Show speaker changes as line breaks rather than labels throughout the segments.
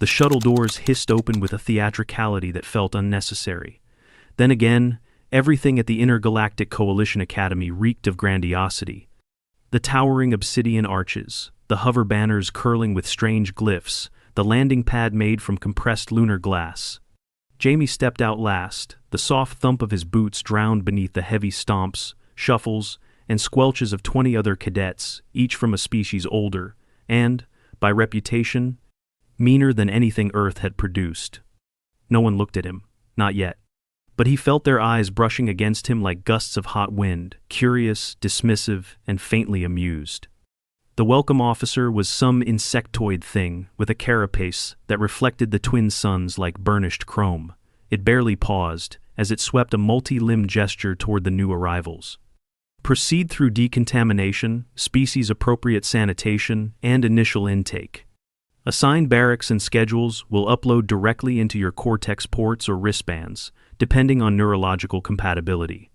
The shuttle doors hissed open with a theatricality that felt unnecessary. Then again, everything at the Intergalactic Coalition Academy reeked of grandiosity. The towering obsidian arches, the hover banners curling with strange glyphs, the landing pad made from compressed lunar glass. Jamie stepped out last, the soft thump of his boots drowned beneath the heavy stomps, shuffles, and squelches of 20 other cadets, each from a species older, and, by reputation, meaner than anything Earth had produced. No one looked at him, not yet. But he felt their eyes brushing against him like gusts of hot wind, curious, dismissive, and faintly amused. The welcome officer was some insectoid thing with a carapace that reflected the twin suns like burnished chrome. It barely paused, as it swept a multi-limbed gesture toward the new arrivals. Proceed through decontamination, species-appropriate sanitation, and initial intake. Assigned barracks and schedules will upload directly into your cortex ports or wristbands, depending on neurological compatibility.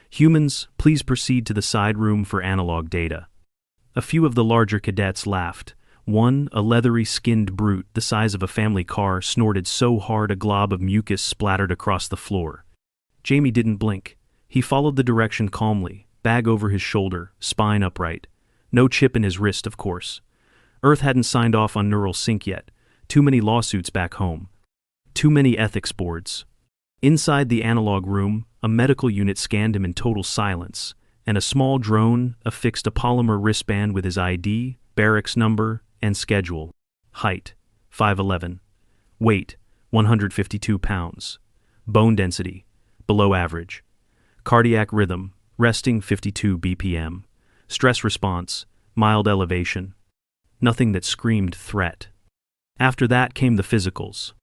Humans, please proceed to the side room for analog data. A few of the larger cadets laughed. One, a leathery-skinned brute the size of a family car, snorted so hard a glob of mucus splattered across the floor. Jamie didn't blink. He followed the direction calmly, bag over his shoulder, spine upright. No chip in his wrist, of course. Earth hadn't signed off on neural sync yet. Too many lawsuits back home. Too many ethics boards. Inside the analog room, a medical unit scanned him in total silence, and a small drone affixed a polymer wristband with his ID, barracks number, and schedule. Height, 5'11". Weight, 152 pounds. Bone density, below average. Cardiac rhythm, resting 52 BPM. Stress response, mild elevation. Nothing that screamed threat. After that came the physicals.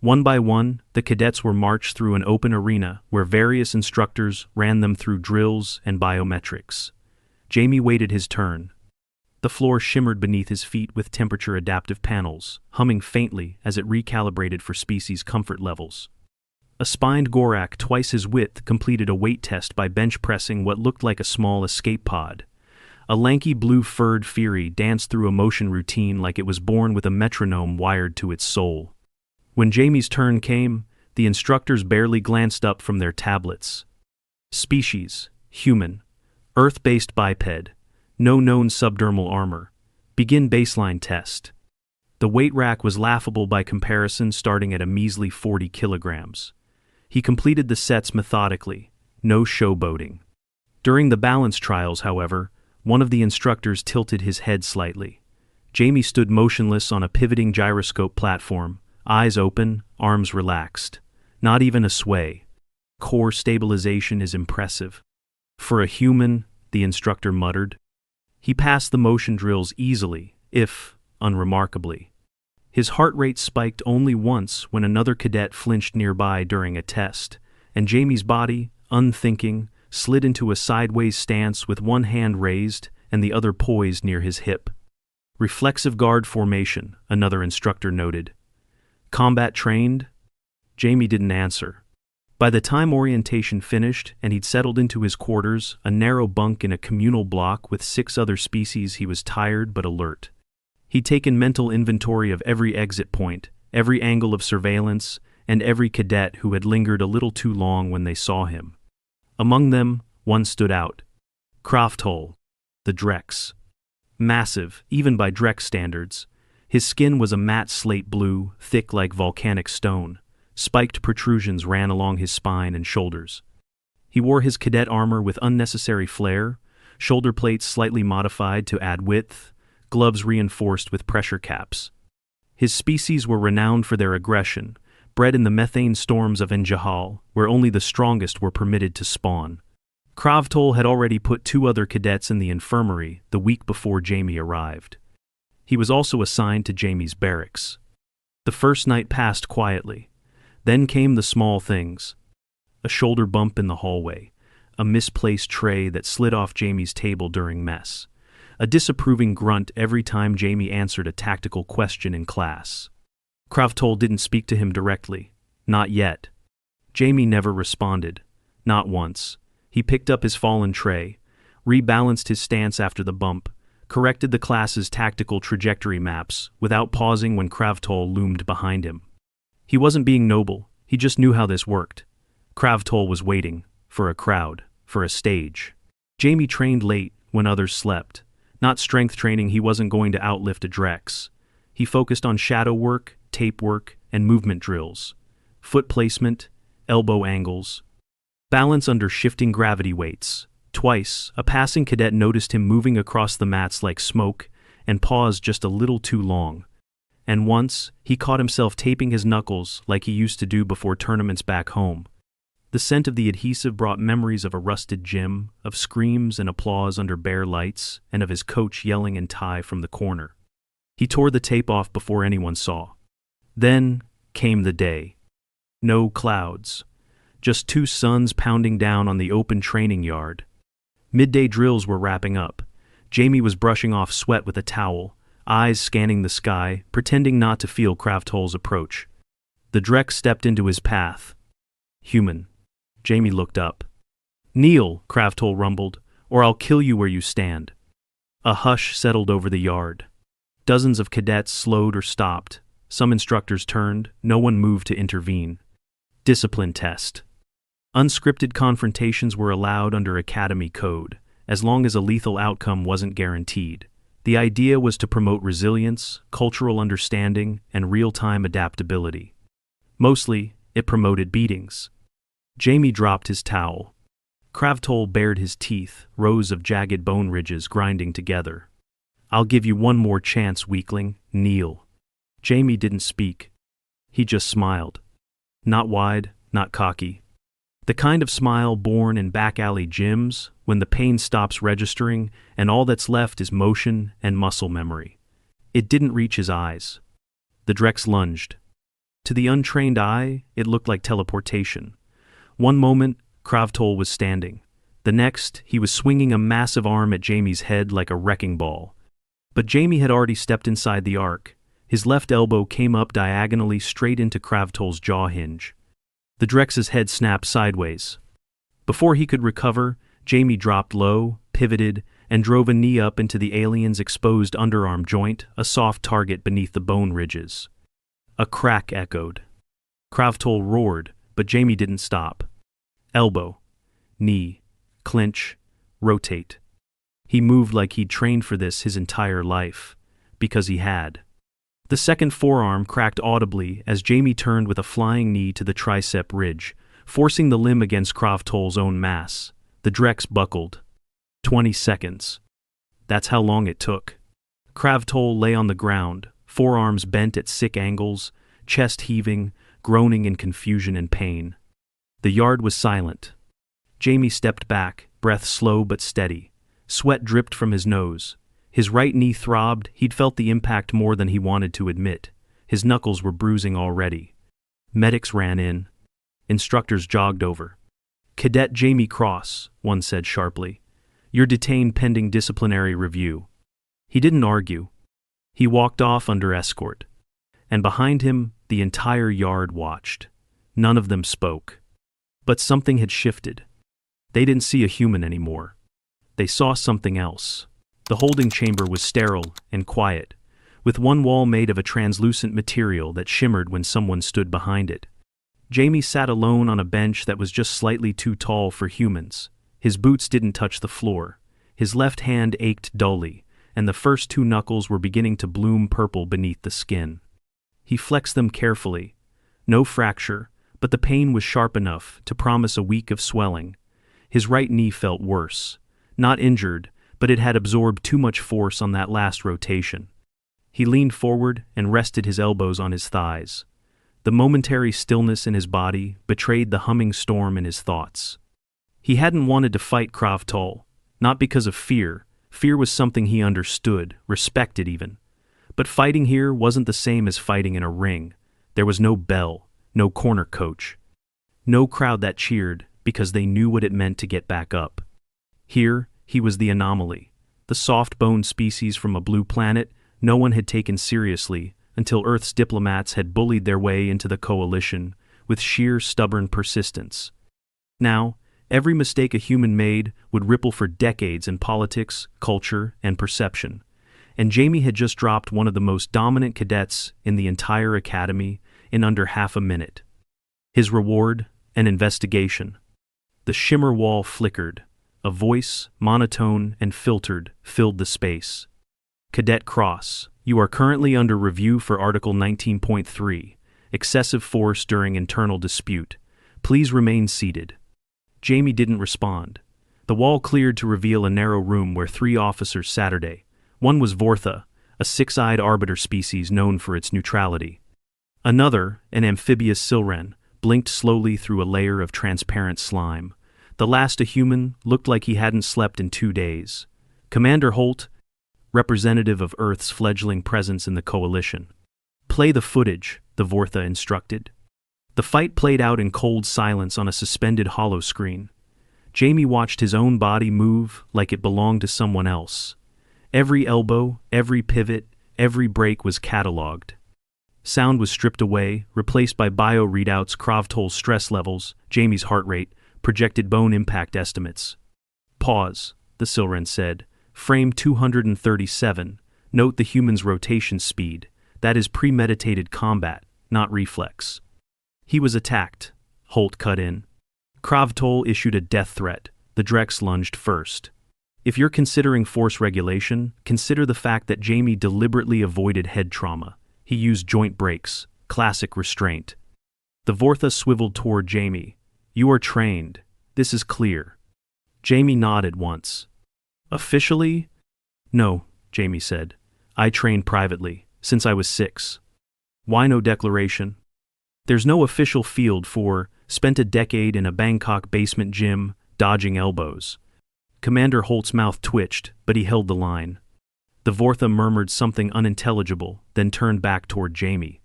One by one, the cadets were marched through an open arena where various instructors ran them through drills and biometrics. Jamie waited his turn. The floor shimmered beneath his feet with temperature-adaptive panels, humming faintly as it recalibrated for species comfort levels. A spined Gorak twice his width completed a weight test by bench-pressing what looked like a small escape pod. A lanky blue-furred Fury danced through a motion routine like it was born with a metronome wired to its soul. When Jamie's turn came, the instructors barely glanced up from their tablets. Species, human. Earth-based biped. No known subdermal armor. Begin baseline test. The weight rack was laughable by comparison, starting at a measly 40 kilograms. He completed the sets methodically, no showboating. During the balance trials, however, one of the instructors tilted his head slightly. Jamie stood motionless on a pivoting gyroscope platform, eyes open, arms relaxed. Not even a sway. Core stabilization is impressive. For a human, the instructor muttered. He passed the motion drills easily, if unremarkably. His heart rate spiked only once when another cadet flinched nearby during a test, and Jamie's body, unthinking, slid into a sideways stance with one hand raised and the other poised near his hip. Reflexive guard formation, another instructor noted. Combat trained? Jamie didn't answer. By the time orientation finished and he'd settled into his quarters, a narrow bunk in a communal block with 6 other species, he was tired but alert. He'd taken mental inventory of every exit point, every angle of surveillance, and every cadet who had lingered a little too long when they saw him. Among them, one stood out. Crofthole, the Drexx. Massive, even by Drexx standards. His skin was a matte slate blue, thick like volcanic stone. Spiked protrusions ran along his spine and shoulders. He wore his cadet armor with unnecessary flair, shoulder plates slightly modified to add width, gloves reinforced with pressure caps. His species were renowned for their aggression, bred in the methane storms of Njahal, where only the strongest were permitted to spawn. Crofthole had already put 2 other cadets in the infirmary the week before Jamie arrived. He was also assigned to Jamie's barracks. The first night passed quietly. Then came the small things. A shoulder bump in the hallway, a misplaced tray that slid off Jamie's table during mess, a disapproving grunt every time Jamie answered a tactical question in class. Crofthole didn't speak to him directly. Not yet. Jamie never responded. Not once. He picked up his fallen tray, rebalanced his stance after the bump, corrected the class's tactical trajectory maps without pausing when Kravtol loomed behind him. He wasn't being noble, he just knew how this worked. Kravtol was waiting, for a crowd, for a stage. Jamie trained late when others slept. Not strength training, he wasn't going to outlift a Drexx. He focused on shadow work, tape work, and movement drills. Foot placement, elbow angles, balance under shifting gravity weights. Twice, a passing cadet noticed him moving across the mats like smoke and paused just a little too long. And once, he caught himself taping his knuckles like he used to do before tournaments back home. The scent of the adhesive brought memories of a rusted gym, of screams and applause under bare lights, and of his coach yelling in Thai from the corner. He tore the tape off before anyone saw. Then came the day. No clouds. Just two suns pounding down on the open training yard. Midday drills were wrapping up. Jamie was brushing off sweat with a towel, eyes scanning the sky, pretending not to feel Kravtol's approach. The Drexx stepped into his path. Human. Jamie looked up. "Kneel," Kravtol rumbled, "or I'll kill you where you stand." A hush settled over the yard. Dozens of cadets slowed or stopped. Some instructors turned, no one moved to intervene. Discipline test. Unscripted confrontations were allowed under Academy code, as long as a lethal outcome wasn't guaranteed. The idea was to promote resilience, cultural understanding, and real-time adaptability. Mostly, it promoted beatings. Jamie dropped his towel. Kravtol bared his teeth, rows of jagged bone ridges grinding together. "I'll give you one more chance, weakling. Kneel." Jamie didn't speak. He just smiled. Not wide, not cocky. The kind of smile born in back-alley gyms, when the pain stops registering and all that's left is motion and muscle memory. It didn't reach his eyes. The Drexx lunged. To the untrained eye, it looked like teleportation. One moment, Kravtol was standing. The next, he was swinging a massive arm at Jamie's head like a wrecking ball. But Jamie had already stepped inside the arc. His left elbow came up diagonally straight into Kravtol's jaw hinge. The Drex's head snapped sideways. Before he could recover, Jamie dropped low, pivoted, and drove a knee up into the alien's exposed underarm joint, a soft target beneath the bone ridges. A crack echoed. Kravtol roared, but Jamie didn't stop. Elbow, knee, clinch, rotate. He moved like he'd trained for this his entire life, because he had. The second forearm cracked audibly as Jamie turned with a flying knee to the tricep ridge, forcing the limb against Kravtol's own mass. The Drexx buckled. 20 seconds. That's how long it took. Kravtol lay on the ground, forearms bent at sick angles, chest heaving, groaning in confusion and pain. The yard was silent. Jamie stepped back, breath slow but steady. Sweat dripped from his nose. His right knee throbbed, he'd felt the impact more than he wanted to admit. His knuckles were bruising already. Medics ran in. Instructors jogged over. "Cadet Jamie Cross," one said sharply. "You're detained pending disciplinary review." He didn't argue. He walked off under escort. And behind him, the entire yard watched. None of them spoke. But something had shifted. They didn't see a human anymore. They saw something else. The holding chamber was sterile and quiet, with one wall made of a translucent material that shimmered when someone stood behind it. Jamie sat alone on a bench that was just slightly too tall for humans. His boots didn't touch the floor. His left hand ached dully, and the first two knuckles were beginning to bloom purple beneath the skin. He flexed them carefully. No fracture, but the pain was sharp enough to promise a week of swelling. His right knee felt worse. Not injured, but it had absorbed too much force on that last rotation. He leaned forward and rested his elbows on his thighs. The momentary stillness in his body betrayed the humming storm in his thoughts. He hadn't wanted to fight Kravtol, not because of fear. Fear was something he understood, respected even. But fighting here wasn't the same as fighting in a ring. There was no bell, no corner coach. No crowd that cheered because they knew what it meant to get back up. Here, he was the anomaly, the soft-boned species from a blue planet no one had taken seriously until Earth's diplomats had bullied their way into the coalition with sheer stubborn persistence. Now, Every mistake a human made would ripple for decades in politics, culture, and perception. And Jamie had just dropped one of the most dominant cadets in the entire academy in under half a minute. His reward? An investigation. The shimmer wall flickered. A voice, monotone and filtered, filled the space. Cadet Cross, you are currently under review for Article 19.3, excessive force during internal dispute. Please remain seated. Jamie didn't respond. The wall cleared to reveal a narrow room where 3 officers sat. One was Vortha, a 6-eyed arbiter species known for its neutrality. Another, an amphibious Silren, blinked slowly through a layer of transparent slime. The last, a human, looked like he hadn't slept in 2 days. Commander Holt, representative of Earth's fledgling presence in the Coalition. Play the footage, the Vortha instructed. The fight played out in cold silence on a suspended hollow screen. Jamie watched his own body move like it belonged to someone else. Every elbow, every pivot, every break was catalogued. Sound was stripped away, replaced by bio readouts, Kravtol's stress levels, Jamie's heart rate, projected bone impact estimates. Pause, the Silren said. Frame 237. Note the human's rotation speed. That is premeditated combat, not reflex. He was attacked. Holt cut in. Kravtol issued a death threat. The Drexx lunged first. If you're considering force regulation, consider the fact that Jamie deliberately avoided head trauma. He used joint breaks, classic restraint. The Vortha swiveled toward Jamie. You are trained. This is clear. Jamie nodded once. Officially? No, Jamie said. I trained privately, since I was 6. Why no declaration? There's no official field for, spent a decade in a Bangkok basement gym, dodging elbows. Commander Holt's mouth twitched, but he held the line. The Vortha murmured something unintelligible, then turned back toward Jamie.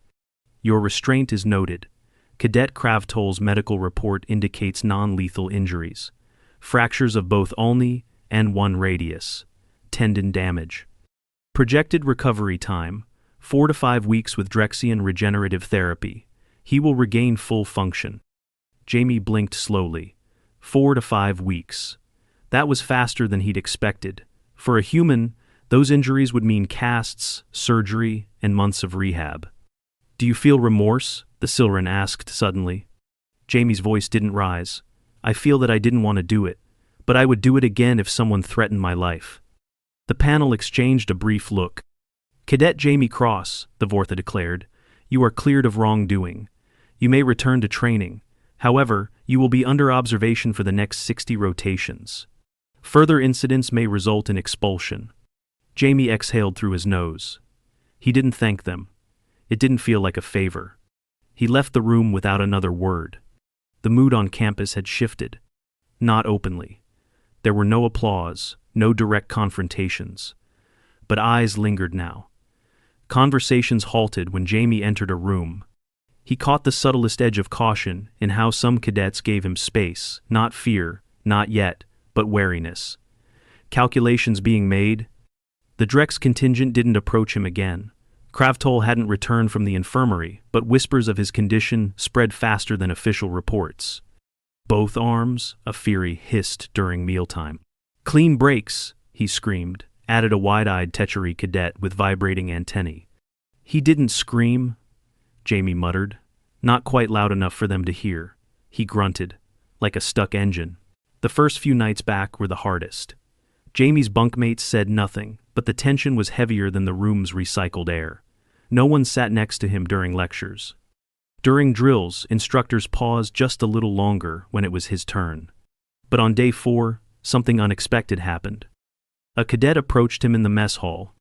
Your restraint is noted. Cadet Kravtol's medical report indicates non-lethal injuries. Fractures of both ulni and 1 radius. Tendon damage. Projected recovery time, 4 to 5 weeks with Drexxian regenerative therapy. He will regain full function. Jamie blinked slowly. 4 to 5 weeks. That was faster than he'd expected. For a human, those injuries would mean casts, surgery, and months of rehab. Do you feel remorse? The Silren asked suddenly. Jamie's voice didn't rise. I feel that I didn't want to do it, but I would do it again if someone threatened my life. The panel exchanged a brief look. Cadet Jamie Cross, the Vortha declared, you are cleared of wrongdoing. You may return to training. However, you will be under observation for the next 60 rotations. Further incidents may result in expulsion. Jamie exhaled through his nose. He didn't thank them. It didn't feel like a favor. He left the room without another word. The mood on campus had shifted. Not openly. There were no applause, no direct confrontations. But eyes lingered now. Conversations halted when Jamie entered a room. He caught the subtlest edge of caution in how some cadets gave him space, not fear, not yet, but wariness. Calculations being made. The Drexx contingent didn't approach him again. Kravtol hadn't returned from the infirmary, but whispers of his condition spread faster than official reports. Both arms, a fury hissed during mealtime. Clean breaks, he screamed, added a wide-eyed Techeri cadet with vibrating antennae. He didn't scream, Jamie muttered. Not quite loud enough for them to hear. He grunted, like a stuck engine. The first few nights back were the hardest. Jamie's bunkmates said nothing, but the tension was heavier than the room's recycled air. No one sat next to him during lectures. During drills, instructors paused just a little longer when it was his turn. But on day 4, something unexpected happened. A cadet approached him in the mess hall.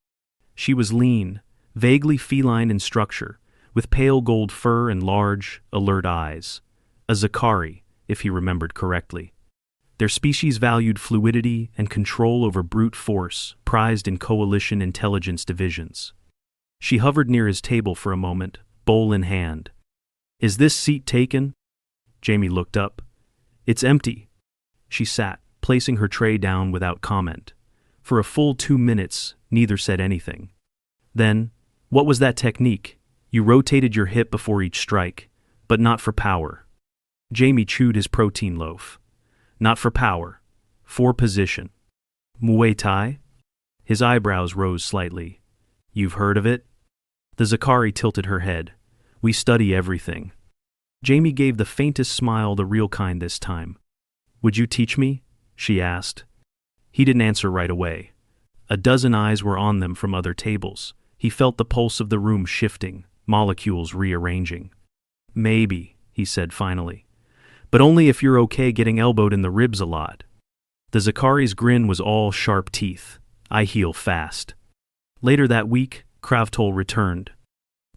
She was lean, vaguely feline in structure, with pale gold fur and large, alert eyes. A Zakari, if he remembered correctly. Their species valued fluidity and control over brute force, prized in coalition intelligence divisions. She hovered near his table for a moment, bowl in hand. Is this seat taken? Jamie looked up. It's empty. She sat, placing her tray down without comment. For a full 2 minutes, neither said anything. Then, what was that technique? You rotated your hip before each strike, but not for power. Jamie chewed his protein loaf. Not for power. For position. Muay Thai? His eyebrows rose slightly. You've heard of it? The Zakari tilted her head. We study everything. Jamie gave the faintest smile, the real kind this time. Would you teach me? She asked. He didn't answer right away. A dozen eyes were on them from other tables. He felt the pulse of the room shifting, molecules rearranging. Maybe, he said finally. But only if you're okay getting elbowed in the ribs a lot. The Zakari's grin was all sharp teeth. I heal fast. Later that week, Kravtol returned.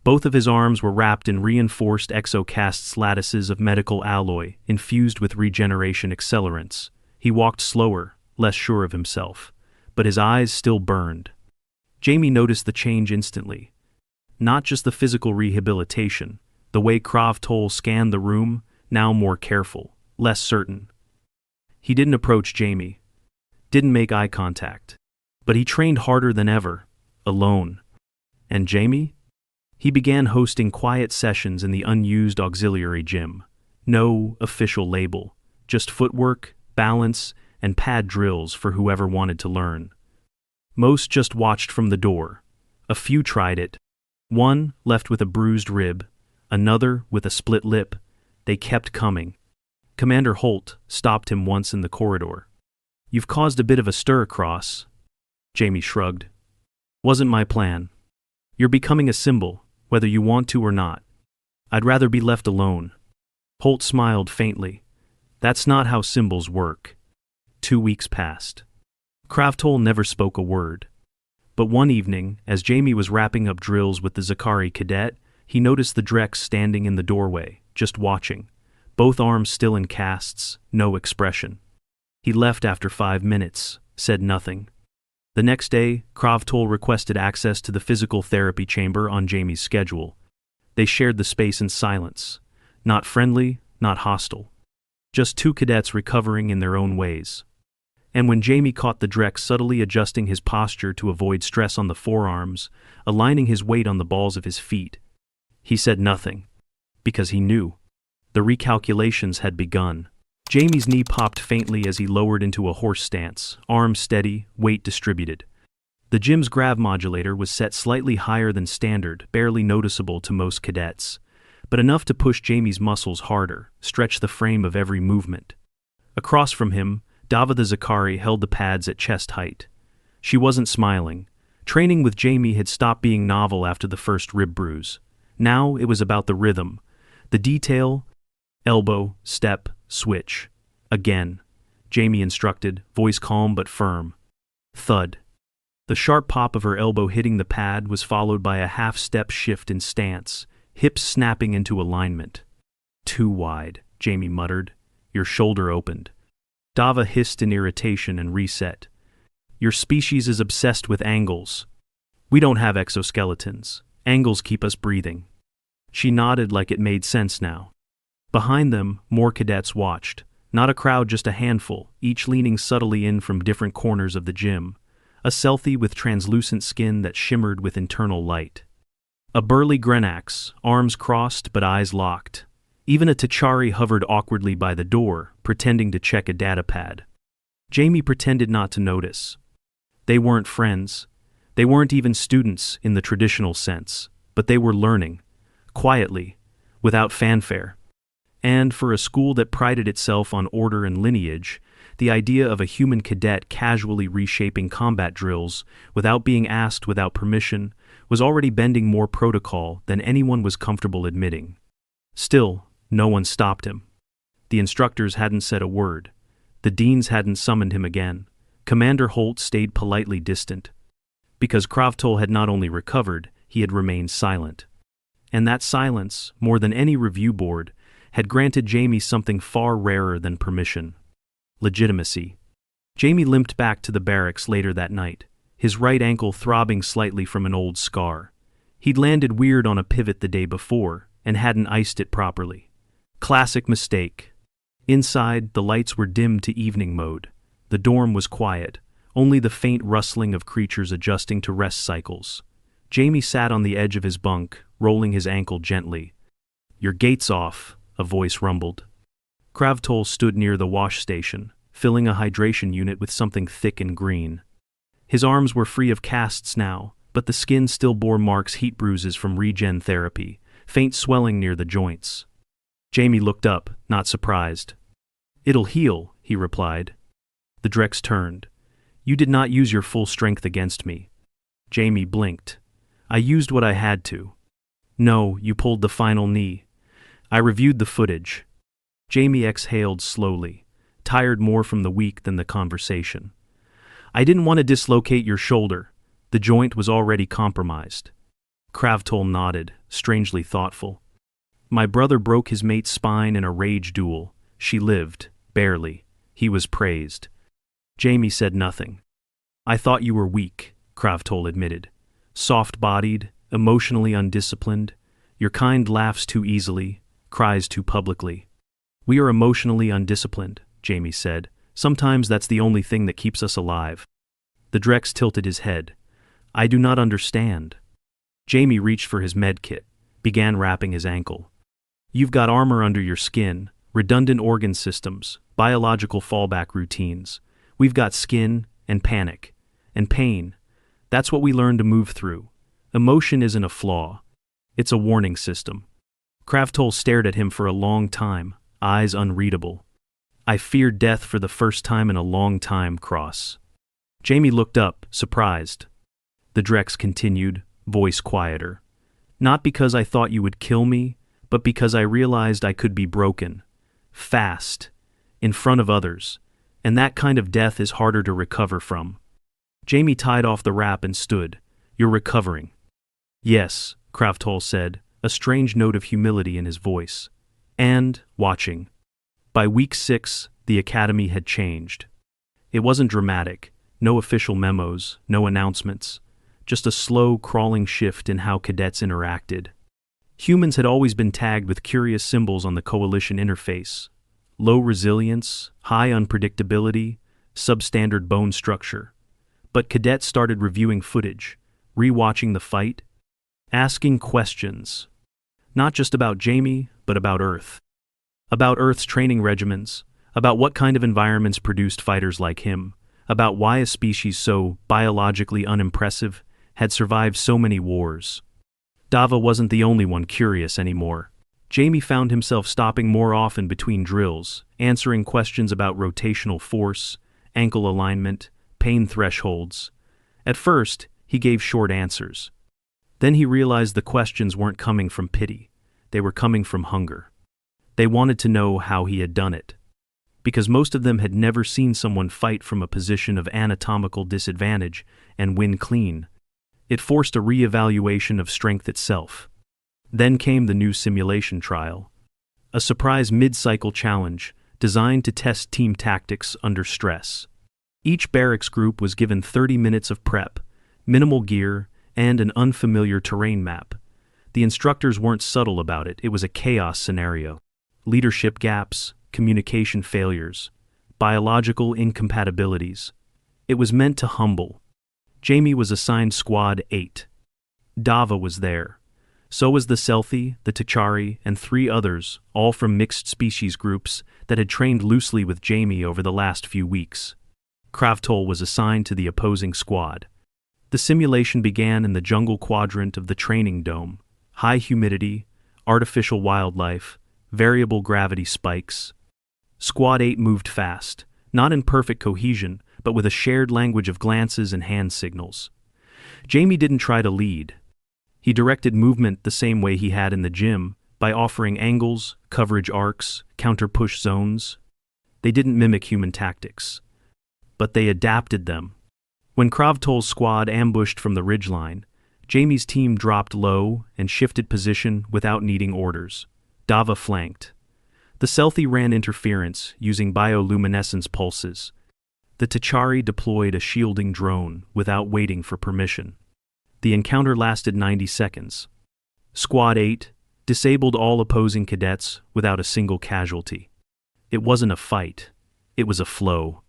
Both of his arms were wrapped in reinforced exocasts lattices of medical alloy, infused with regeneration accelerants. He walked slower, less sure of himself, but his eyes still burned. Jamie noticed the change instantly. Not just the physical rehabilitation, the way Kravtol scanned the room, now more careful, less certain. He didn't approach Jamie, didn't make eye contact, but he trained harder than ever, alone. And Jamie? He began hosting quiet sessions in the unused auxiliary gym. No official label, just footwork, balance, and pad drills for whoever wanted to learn. Most just watched from the door. A few tried it. One left with a bruised rib, another with a split lip. They kept coming. Commander Holt stopped him once in the corridor. You've caused a bit of a stir, Cross. Jamie shrugged. Wasn't my plan. You're becoming a symbol, whether you want to or not. I'd rather be left alone. Holt smiled faintly. That's not how symbols work. 2 weeks passed. Kravtol never spoke a word. But one evening, as Jamie was wrapping up drills with the Zakari cadet, he noticed the Drexx standing in the doorway, just watching. Both arms still in casts, no expression. He left after 5 minutes, said nothing. The next day, Kravtol requested access to the physical therapy chamber on Jamie's schedule. They shared the space in silence. Not friendly, not hostile. Just 2 cadets recovering in their own ways. And when Jamie caught the Drexx subtly adjusting his posture to avoid stress on the forearms, aligning his weight on the balls of his feet, he said nothing. Because he knew. The recalculations had begun. Jamie's knee popped faintly as he lowered into a horse stance, arms steady, weight distributed. The gym's grav modulator was set slightly higher than standard, barely noticeable to most cadets, but enough to push Jamie's muscles harder, stretch the frame of every movement. Across from him, Dava the Zakari held the pads at chest height. She wasn't smiling. Training with Jamie had stopped being novel after the first rib bruise. Now it was about the rhythm, the detail, elbow, step, switch. Again, Jamie instructed, voice calm but firm. Thud. The sharp pop of her elbow hitting the pad was followed by a half-step shift in stance, hips snapping into alignment. Too wide, Jamie muttered. Your shoulder opened. Dava hissed in irritation and reset. Your species is obsessed with angles. We don't have exoskeletons. Angles keep us breathing. She nodded like it made sense now. Behind them, more cadets watched. Not a crowd, just a handful, each leaning subtly in from different corners of the gym. A selfie with translucent skin that shimmered with internal light. A burly Grenax, arms crossed but eyes locked. Even a Tachari hovered awkwardly by the door, pretending to check a datapad. Jamie pretended not to notice. They weren't friends. They weren't even students in the traditional sense, but they were learning. Quietly, without fanfare. And for a school that prided itself on order and lineage, the idea of a human cadet casually reshaping combat drills, without being asked, without permission, was already bending more protocol than anyone was comfortable admitting. Still, no one stopped him. The instructors hadn't said a word. The deans hadn't summoned him again. Commander Holt stayed politely distant. Because Kravtol had not only recovered, he had remained silent. And that silence, more than any review board, had granted Jamie something far rarer than permission. Legitimacy. Jamie limped back to the barracks later that night, his right ankle throbbing slightly from an old scar. He'd landed weird on a pivot the day before, and hadn't iced it properly. Classic mistake. Inside, the lights were dimmed to evening mode. The dorm was quiet, only the faint rustling of creatures adjusting to rest cycles. Jamie sat on the edge of his bunk, rolling his ankle gently. Your gate's off, a voice rumbled. Kravtol stood near the wash station, filling a hydration unit with something thick and green. His arms were free of casts now, but the skin still bore marks, heat bruises from regen therapy, faint swelling near the joints. Jamie looked up, not surprised. "It'll heal," he replied. The Drexx turned. "You did not use your full strength against me." Jamie blinked. "I used what I had to." "No, you pulled the final knee." "I reviewed the footage." Jamie exhaled slowly, tired more from the week than the conversation. "I didn't want to dislocate your shoulder. The joint was already compromised." Kravtol nodded, strangely thoughtful. "My brother broke his mate's spine in a rage duel. She lived, barely. He was praised." Jamie said nothing. "I thought you were weak," Kravtol admitted. "Soft-bodied, emotionally undisciplined. Your kind laughs too easily, cries too publicly." "We are emotionally undisciplined," Jamie said. "Sometimes that's the only thing that keeps us alive." The Drexx tilted his head. "I do not understand." Jamie reached for his med kit, began wrapping his ankle. "You've got armor under your skin, redundant organ systems, biological fallback routines. We've got skin and panic and pain. That's what we learn to move through. Emotion isn't a flaw. It's a warning system." Kravtol stared at him for a long time, eyes unreadable. "I feared death for the first time in a long time, Cross." Jamie looked up, surprised. The Drexx continued, voice quieter. "Not because I thought you would kill me, but because I realized I could be broken. Fast. In front of others. And that kind of death is harder to recover from." Jamie tied off the wrap and stood. "You're recovering." "Yes," Kravtol said, a strange note of humility in his voice. "And watching." By week 6, the academy had changed. It wasn't dramatic, no official memos, no announcements, just a slow, crawling shift in how cadets interacted. Humans had always been tagged with curious symbols on the Coalition interface: low resilience, high unpredictability, substandard bone structure. But cadets started reviewing footage, rewatching the fight, asking questions. Not just about Jamie, but about Earth. About Earth's training regimens, about what kind of environments produced fighters like him, about why a species so biologically unimpressive had survived so many wars. Dava wasn't the only one curious anymore. Jamie found himself stopping more often between drills, answering questions about rotational force, ankle alignment, pain thresholds. At first, he gave short answers. Then he realized the questions weren't coming from pity. They were coming from hunger. They wanted to know how he had done it. Because most of them had never seen someone fight from a position of anatomical disadvantage and win clean. It forced a re-evaluation of strength itself. Then came the new simulation trial. A surprise mid-cycle challenge designed to test team tactics under stress. Each barracks group was given 30 minutes of prep, minimal gear, and an unfamiliar terrain map. The instructors weren't subtle about it. It was a chaos scenario. Leadership gaps, communication failures, biological incompatibilities. It was meant to humble. Jamie was assigned Squad 8. Dava was there. So was the Selthi, the Tachari, and 3 others, all from mixed species groups that had trained loosely with Jamie over the last few weeks. Kravtol was assigned to the opposing squad. The simulation began in the jungle quadrant of the training dome. High humidity, artificial wildlife, variable gravity spikes. Squad 8 moved fast, not in perfect cohesion, but with a shared language of glances and hand signals. Jamie didn't try to lead. He directed movement the same way he had in the gym, by offering angles, coverage arcs, counter-push zones. They didn't mimic human tactics, but they adapted them. When Kravtol's squad ambushed from the ridgeline, Jamie's team dropped low and shifted position without needing orders. Dava flanked. The Selthi ran interference using bioluminescence pulses. The Tachari deployed a shielding drone without waiting for permission. The encounter lasted 90 seconds. Squad 8 disabled all opposing cadets without a single casualty. It wasn't a fight. It was a flow.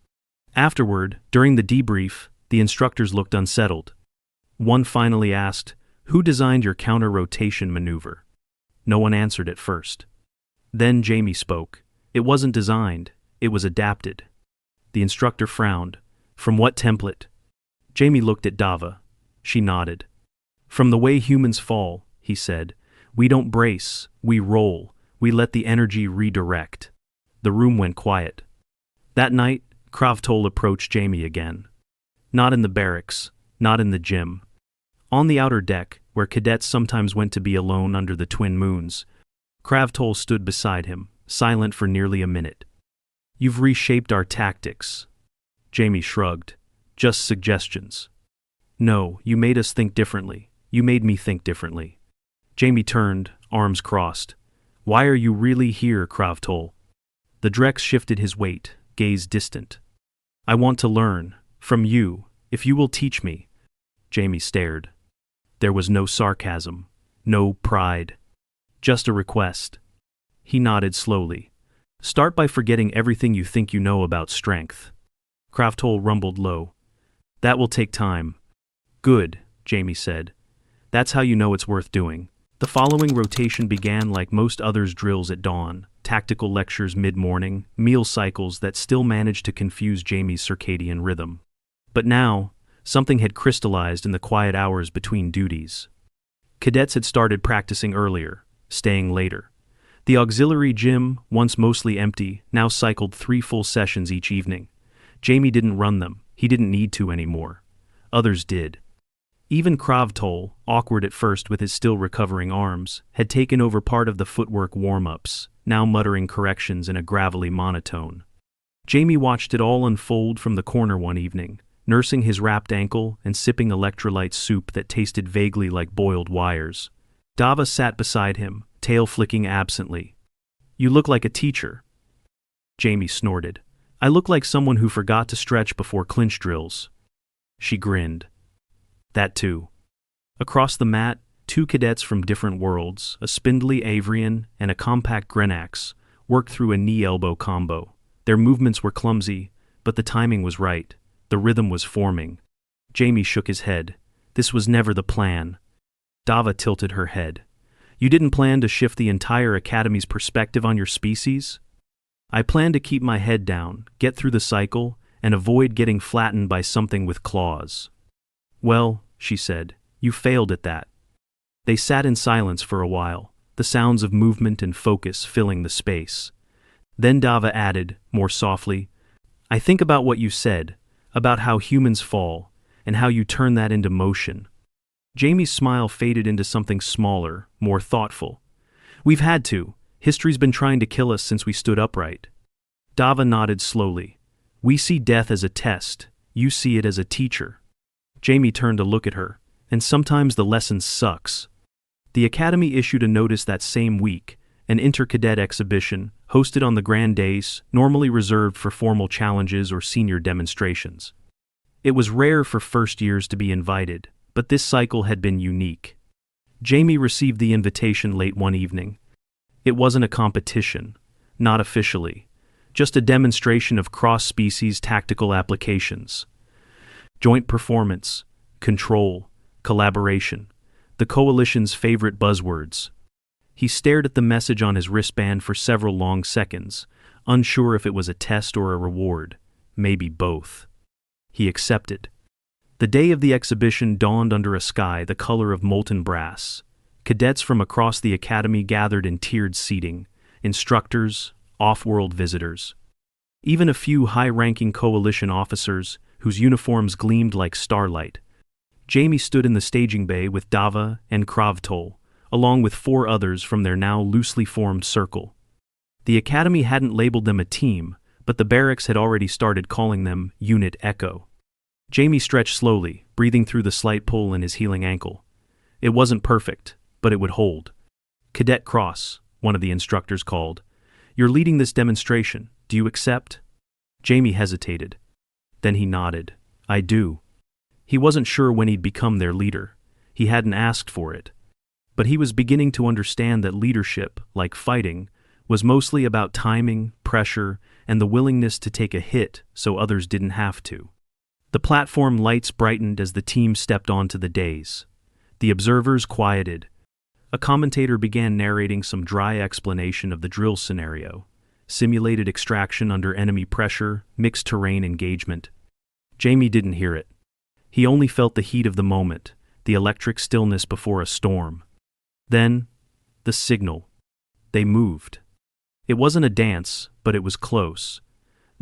Afterward, during the debrief, the instructors looked unsettled. One finally asked, "Who designed your counter-rotation maneuver?" No one answered at first. Then Jamie spoke, It wasn't designed, it was adapted. The instructor frowned. From what template? Jamie looked at Dava. She nodded. From the way humans fall, he said. We don't brace, we roll, we let the energy redirect. The room went quiet. That night, Kravtol approached Jamie again. Not in the barracks, not in the gym. On the outer deck, where cadets sometimes went to be alone under the twin moons, Kravtol stood beside him, silent for nearly a minute. You've reshaped our tactics. Jamie shrugged. Just suggestions. No, you made us think differently. You made me think differently. Jamie turned, arms crossed. Why are you really here, Kravtol? The Drexx shifted his weight, gaze distant. I want to learn, from you, if you will teach me. Jamie stared. There was no sarcasm, no pride. Just a request. He nodded slowly. Start by forgetting everything you think you know about strength. Kravtol rumbled low. That will take time. Good, Jamie said. That's how you know it's worth doing. The following rotation began like most others' drills at dawn, tactical lectures mid-morning, meal cycles that still managed to confuse Jamie's circadian rhythm. But now, something had crystallized in the quiet hours between duties. Cadets had started practicing earlier, staying later. The auxiliary gym, once mostly empty, now cycled 3 full sessions each evening. Jamie didn't run them, he didn't need to anymore. Others did. Even Kravtol, awkward at first with his still recovering arms, had taken over part of the footwork warm-ups, now muttering corrections in a gravelly monotone. Jamie watched it all unfold from the corner one evening, nursing his wrapped ankle and sipping electrolyte soup that tasted vaguely like boiled wires. Dava sat beside him, tail flicking absently. You look like a teacher. Jamie snorted. I look like someone who forgot to stretch before clinch drills. She grinned. That too. Across the mat, 2 cadets from different worlds, a spindly Avrian and a compact Grenax, worked through a knee-elbow combo. Their movements were clumsy, but the timing was right. The rhythm was forming. Jamie shook his head. This was never the plan. Dava tilted her head. You didn't plan to shift the entire Academy's perspective on your species? I planned to keep my head down, get through the cycle, and avoid getting flattened by something with claws. Well, she said, you failed at that. They sat in silence for a while, the sounds of movement and focus filling the space. Then Dava added, more softly, I think about what you said, about how humans fall, and how you turn that into motion. Jamie's smile faded into something smaller, more thoughtful. We've had to. History's been trying to kill us since we stood upright. Dava nodded slowly. We see death as a test. You see it as a teacher. Jamie turned to look at her, and sometimes the lesson sucks. The Academy issued a notice that same week, an inter-cadet exhibition, hosted on the grand days, normally reserved for formal challenges or senior demonstrations. It was rare for first years to be invited, but this cycle had been unique. Jamie received the invitation late one evening. It wasn't a competition, not officially, just a demonstration of cross-species tactical applications. Joint performance, control, collaboration, the Coalition's favorite buzzwords. He stared at the message on his wristband for several long seconds, unsure if it was a test or a reward, maybe both. He accepted. The day of the exhibition dawned under a sky the color of molten brass. Cadets from across the Academy gathered in tiered seating, instructors, off-world visitors. Even a few high-ranking Coalition officers, whose uniforms gleamed like starlight. Jamie stood in the staging bay with Dava and Kravtol, along with 4 others from their now loosely formed circle. The Academy hadn't labeled them a team, but the barracks had already started calling them Unit Echo. Jamie stretched slowly, breathing through the slight pull in his healing ankle. It wasn't perfect, but it would hold. Cadet Cross, one of the instructors called. You're leading this demonstration. Do you accept? Jamie hesitated. Then he nodded. I do. He wasn't sure when he'd become their leader. He hadn't asked for it. But he was beginning to understand that leadership, like fighting, was mostly about timing, pressure, and the willingness to take a hit so others didn't have to. The platform lights brightened as the team stepped onto the dais. The observers quieted. A commentator began narrating some dry explanation of the drill scenario. simulated extraction under enemy pressure, mixed terrain engagement. Jamie didn't hear it. He only felt the heat of the moment, the electric stillness before a storm. Then, the signal. They moved. It wasn't a dance, but it was close.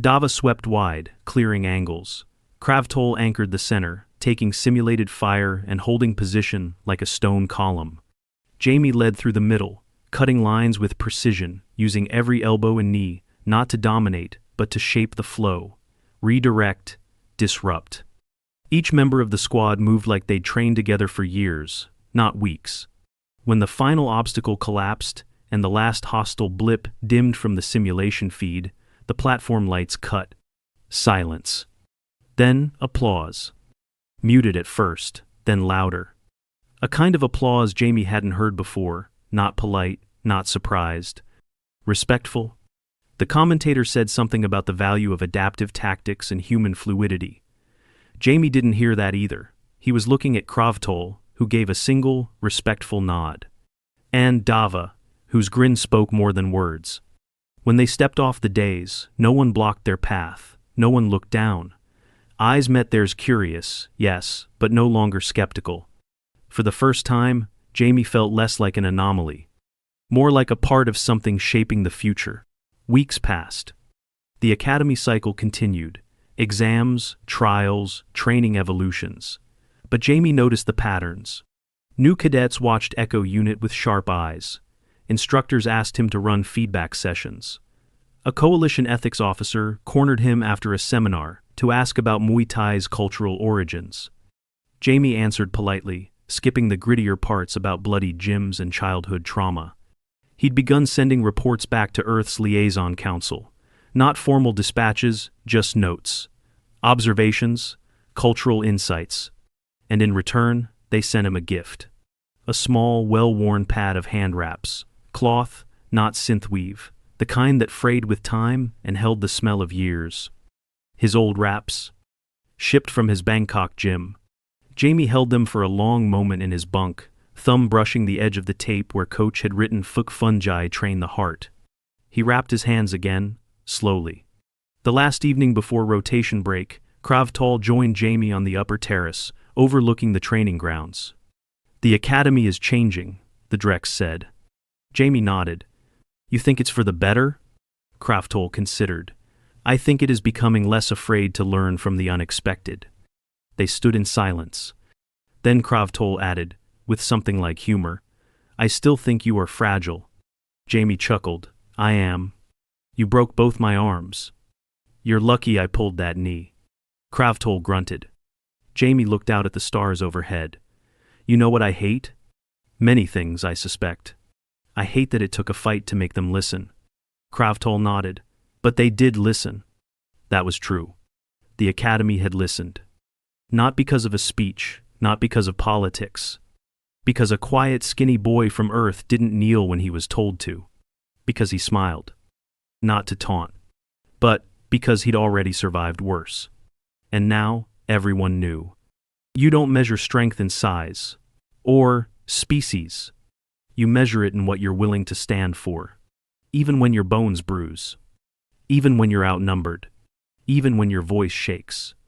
Dava swept wide, clearing angles. Kravtol anchored the center, taking simulated fire and holding position like a stone column. Jamie led through the middle, cutting lines with precision, using every elbow and knee, not to dominate, but to shape the flow. Redirect, disrupt. Each member of the squad moved like they'd trained together for years, not weeks. When the final obstacle collapsed, and the last hostile blip dimmed from the simulation feed, the platform lights cut. Silence. Then applause. Muted at first, then louder. A kind of applause Jamie hadn't heard before, not polite, not surprised. Respectful. The commentator said something about the value of adaptive tactics and human fluidity. Jamie didn't hear that either. He was looking at Kravtol, who gave a single, respectful nod. And Dava, whose grin spoke more than words. When they stepped off the dais, no one blocked their path, no one looked down. Eyes met theirs curious, yes, but no longer skeptical. For the first time, Jamie felt less like an anomaly, more like a part of something shaping the future. Weeks passed. The academy cycle continued. Exams, trials, training evolutions. But Jamie noticed the patterns. New cadets watched Echo Unit with sharp eyes. Instructors asked him to run feedback sessions. A coalition ethics officer cornered him after a seminar to ask about Muay Thai's cultural origins. Jamie answered politely, skipping the grittier parts about bloody gyms and childhood trauma. He'd begun sending reports back to Earth's liaison council. Not formal dispatches, just notes. Observations, cultural insights. And in return, they sent him a gift. A small, well-worn pad of hand wraps. Cloth, not synthweave. The kind that frayed with time and held the smell of years. His old wraps. Shipped from his Bangkok gym. Jamie held them for a long moment in his bunk, thumb brushing the edge of the tape where Coach had written "Fuk fungi train the heart." He wrapped his hands again, slowly. The last evening before rotation break, Kravtol joined Jamie on the upper terrace, overlooking the training grounds. "The academy is changing," the Drexx said. Jamie nodded. "You think it's for the better?" Kravtol considered. "I think it is becoming less afraid to learn from the unexpected." They stood in silence. Then Kravtol added, with something like humor, "I still think you are fragile." Jamie chuckled. "I am. You broke both my arms. You're lucky I pulled that knee." Kravtol grunted. Jamie looked out at the stars overhead. "You know what I hate? Many things, I suspect. I hate that it took a fight to make them listen." Kravtol nodded. But they did listen. That was true. The academy had listened. Not because of a speech, not because of politics. Because a quiet, skinny boy from Earth didn't kneel when he was told to. Because he smiled. Not to taunt. But because he'd already survived worse. And now, everyone knew. You don't measure strength in size. Or species. You measure it in what you're willing to stand for. Even when your bones bruise. Even when you're outnumbered. Even when your voice shakes.